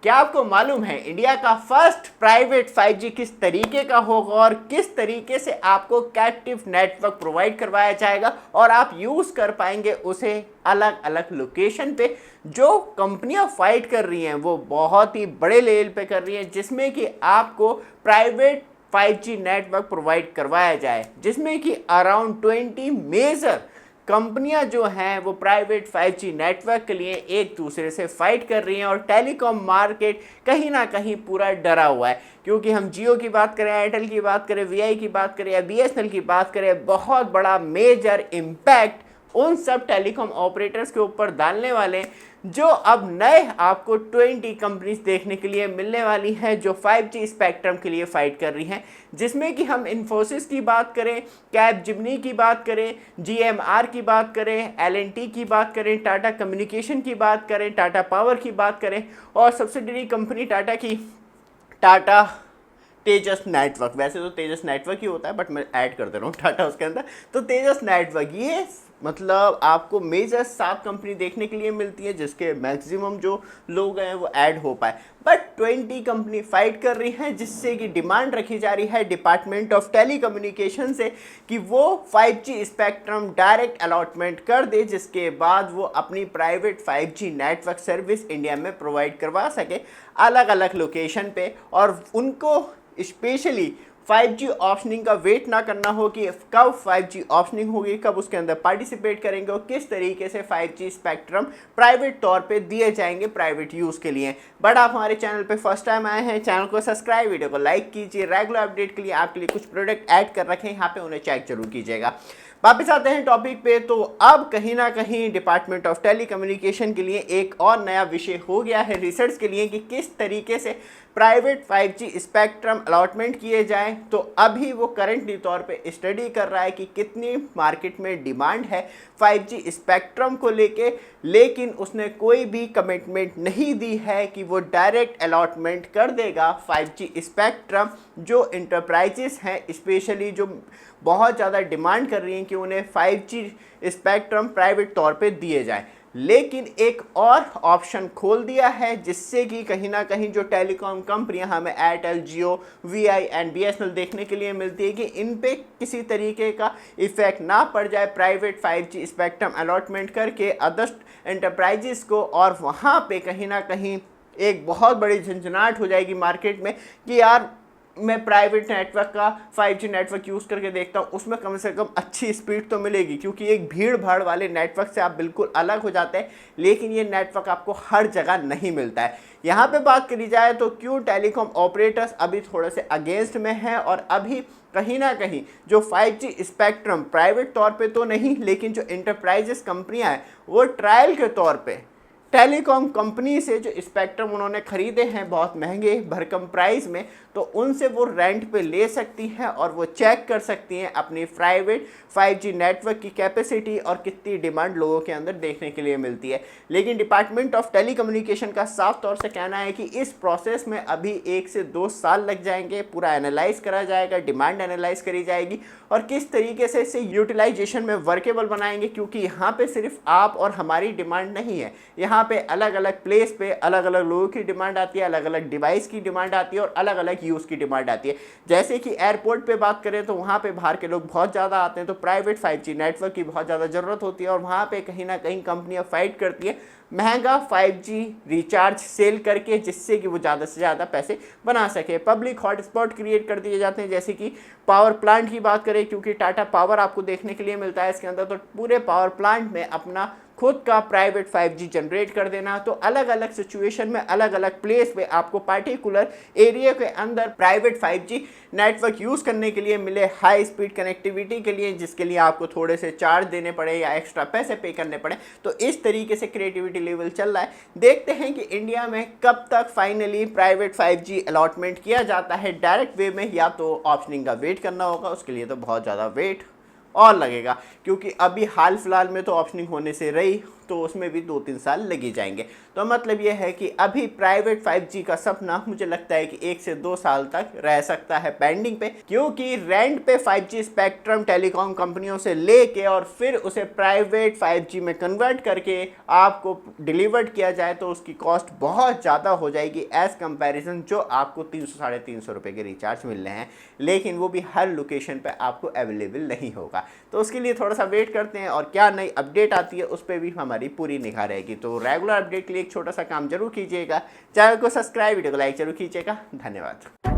क्या आपको मालूम है इंडिया का फर्स्ट प्राइवेट 5G किस तरीके का होगा और किस तरीके से आपको कैप्टिव नेटवर्क प्रोवाइड करवाया जाएगा और आप यूज़ कर पाएंगे उसे अलग अलग लोकेशन पे। जो कंपनियां फाइट कर रही हैं वो बहुत ही बड़े लेवल पे कर रही हैं, जिसमें कि आपको प्राइवेट 5G नेटवर्क प्रोवाइड करवाया जाए, जिसमें कि अराउंड 20 मेजर कंपनियां जो हैं वो प्राइवेट 5G नेटवर्क के लिए एक दूसरे से फाइट कर रही हैं। और टेलीकॉम मार्केट कहीं ना कहीं पूरा डरा हुआ है, क्योंकि हम जियो की बात करें, एयरटेल की बात करें, वीआई की बात करें या बीएसएनएल की बात करें, बहुत बड़ा मेजर इम्पैक्ट उन सब टेलीकॉम ऑपरेटर्स के ऊपर डालने वाले हैं, जो अब नए आपको 20 कंपनीज देखने के लिए मिलने वाली हैं जो 5G स्पेक्ट्रम के लिए फाइट कर रही हैं, जिसमें कि हम इन्फोसिस की बात करें, कैपजेमिनी की बात करें, जीएमआर की बात करें, एलएनटी की बात करें, टाटा कम्युनिकेशन की बात करें, टाटा पावर की बात करें और सब्सिडरी कंपनी टाटा की टाटा तेजस नेटवर्क। वैसे तो तेजस नेटवर्क ही होता है बट मैं ऐड कर दे रहा हूँ टाटा उसके अंदर। तो तेजस नेटवर्क ये मतलब आपको मेजर 7 कंपनी देखने के लिए मिलती है, जिसके मैक्सिमम जो लोग हैं वो ऐड हो पाए। बट 20 कंपनी फाइट कर रही हैं, जिससे कि डिमांड रखी जा रही है डिपार्टमेंट ऑफ टेलीकम्युनिकेशन से कि वो 5G स्पेक्ट्रम डायरेक्ट अलॉटमेंट कर दे, जिसके बाद वो अपनी private 5G network service India में प्रोवाइड करवा सके अलग अलग लोकेशन पे, और उनको स्पेशली 5G ऑप्शनिंग का वेट ना करना हो कि कब 5G ऑप्शनिंग होगी, कब उसके अंदर पार्टिसिपेट करेंगे और किस तरीके से 5G स्पेक्ट्रम प्राइवेट तौर पे दिए जाएंगे प्राइवेट यूज़ के लिए। बट आप हमारे चैनल पे फर्स्ट टाइम आए हैं, चैनल को सब्सक्राइब, वीडियो को लाइक कीजिए। रेगुलर अपडेट के लिए आपके लिए कुछ प्रोडक्ट ऐड कर रखे हैं यहाँ पे, उन्हें चेक जरूर कीजिएगा। वापस आते हैं टॉपिक पे। तो अब कहीं ना कहीं डिपार्टमेंट ऑफ टेलीकम्युनिकेशन के लिए एक और नया विषय हो गया है रिसर्च के लिए कि किस तरीके से प्राइवेट 5G स्पेक्ट्रम अलॉटमेंट किए जाएं। तो अभी वो करंटली तौर पे स्टडी कर रहा है कि कितनी मार्केट में डिमांड है 5G स्पेक्ट्रम को लेके, लेकिन उसने कोई भी कमिटमेंट नहीं दी है कि वो डायरेक्ट अलॉटमेंट कर देगा 5G स्पेक्ट्रम। जो इंटरप्राइजेस हैं स्पेशली जो बहुत ज़्यादा डिमांड कर रही हैं कि उन्हें 5G स्पेक्ट्रम प्राइवेट तौर पे दिए जाए, लेकिन एक और ऑप्शन खोल दिया है, जिससे कि कहीं ना कहीं जो टेलीकॉम कंपनियां हमें Airtel, Jio, VI and BSNL देखने के लिए मिलती है कि इन पे किसी तरीके का इफेक्ट ना पड़ जाए प्राइवेट 5G स्पेक्ट्रम अलॉटमेंट करके अदर एंटरप्राइजेस को, और वहाँ पे कहीं ना कहीं एक बहुत बड़ी झंझनाहट हो जाएगी मार्केट में कि यार मैं प्राइवेट नेटवर्क का 5G नेटवर्क यूज़ करके देखता हूँ, उसमें कम से कम अच्छी स्पीड तो मिलेगी, क्योंकि एक भीड़ भाड़ वाले नेटवर्क से आप बिल्कुल अलग हो जाते हैं, लेकिन ये नेटवर्क आपको हर जगह नहीं मिलता है। यहाँ पे बात करी जाए तो क्यों टेलीकॉम ऑपरेटर्स अभी थोड़े से अगेंस्ट में हैं, और अभी कहीं ना कहीं जो 5G स्पेक्ट्रम प्राइवेट तौर पे तो नहीं, लेकिन जो इंटरप्राइजेस कंपनियाँ हैं वो ट्रायल के तौर पे टेलीकॉम कंपनी से जो स्पेक्ट्रम उन्होंने खरीदे हैं बहुत महंगे भरकम प्राइस में, तो उनसे वो रेंट पे ले सकती हैं और वो चेक कर सकती हैं अपनी प्राइवेट 5G नेटवर्क की कैपेसिटी और कितनी डिमांड लोगों के अंदर देखने के लिए मिलती है। लेकिन डिपार्टमेंट ऑफ टेलीकम्युनिकेशन का साफ तौर से कहना है कि इस प्रोसेस में अभी 1 से 2 साल लग जाएंगे। पूरा एनालाइज करा जाएगा, डिमांड एनालाइज करी जाएगी और किस तरीके से इसे यूटिलाइजेशन में वर्केबल बनाएंगे, क्योंकि यहाँ पे सिर्फ आप और हमारी डिमांड नहीं है, यहाँ पे अलग अलग प्लेस पे अलग अलग लोगों की डिमांड आती है, अलग अलग डिवाइस की डिमांड आती है और अलग अलग यूज़ की डिमांड आती है। जैसे कि एयरपोर्ट पे बात करें तो वहाँ पे बाहर के लोग बहुत ज़्यादा आते हैं, तो प्राइवेट 5G नेटवर्क की बहुत ज़्यादा ज़रूरत होती है, और वहाँ पे कहीं ना कहीं कंपनियाँ फाइट करती है महंगा 5G रिचार्ज सेल करके, जिससे कि वो ज़्यादा से ज़्यादा पैसे बना सके। पब्लिक हॉटस्पॉट क्रिएट कर दिए जाते हैं, जैसे कि पावर प्लांट की बात करें, क्योंकि टाटा पावर आपको देखने के लिए मिलता है इसके अंदर, तो पूरे पावर प्लांट में अपना खुद का प्राइवेट 5G जनरेट कर देना। तो अलग अलग सिचुएशन में अलग अलग प्लेस पे आपको पार्टिकुलर एरिया के अंदर प्राइवेट 5G नेटवर्क यूज़ करने के लिए मिले हाई स्पीड कनेक्टिविटी के लिए, जिसके लिए आपको थोड़े से चार्ज देने पड़े या एक्स्ट्रा पैसे पे करने पड़े। तो इस तरीके से क्रिएटिविटी लेवल चल रहा है। देखते हैं कि इंडिया में कब तक फाइनली प्राइवेट 5G अलॉटमेंट किया जाता है डायरेक्ट वे में, या तो ऑप्शनिंग का वेट करना होगा, उसके लिए तो बहुत ज़्यादा वेट और लगेगा, क्योंकि अभी हाल फिलहाल में तो ऑप्शनिंग होने से रही, तो उसमें भी 2-3 साल लगी जाएंगे। तो मतलब ये है कि अभी प्राइवेट 5G का सपना मुझे लगता है कि 1 से 2 साल तक रह सकता है पेंडिंग पे, क्योंकि रेंट पे 5G स्पेक्ट्रम टेलीकॉम कंपनियों से लेके और फिर उसे प्राइवेट 5G में कन्वर्ट करके आपको डिलीवर्ड किया जाए तो उसकी कॉस्ट बहुत ज़्यादा हो जाएगी एज कंपैरिजन जो आपको 300-350 रुपये के रिचार्ज मिल रहे हैं, लेकिन वो भी हर लोकेशन पे आपको अवेलेबल नहीं होगा। तो उसके लिए थोड़ा सा वेट करते हैं और क्या नई अपडेट आती है उस पर भी हमारी पूरी निगाह रहेगी। तो रेगुलर अपडेट के लिए एक छोटा सा काम जरूर कीजिएगा, चैनल को सब्सक्राइब, वीडियो को लाइक जरूर कीजिएगा। धन्यवाद।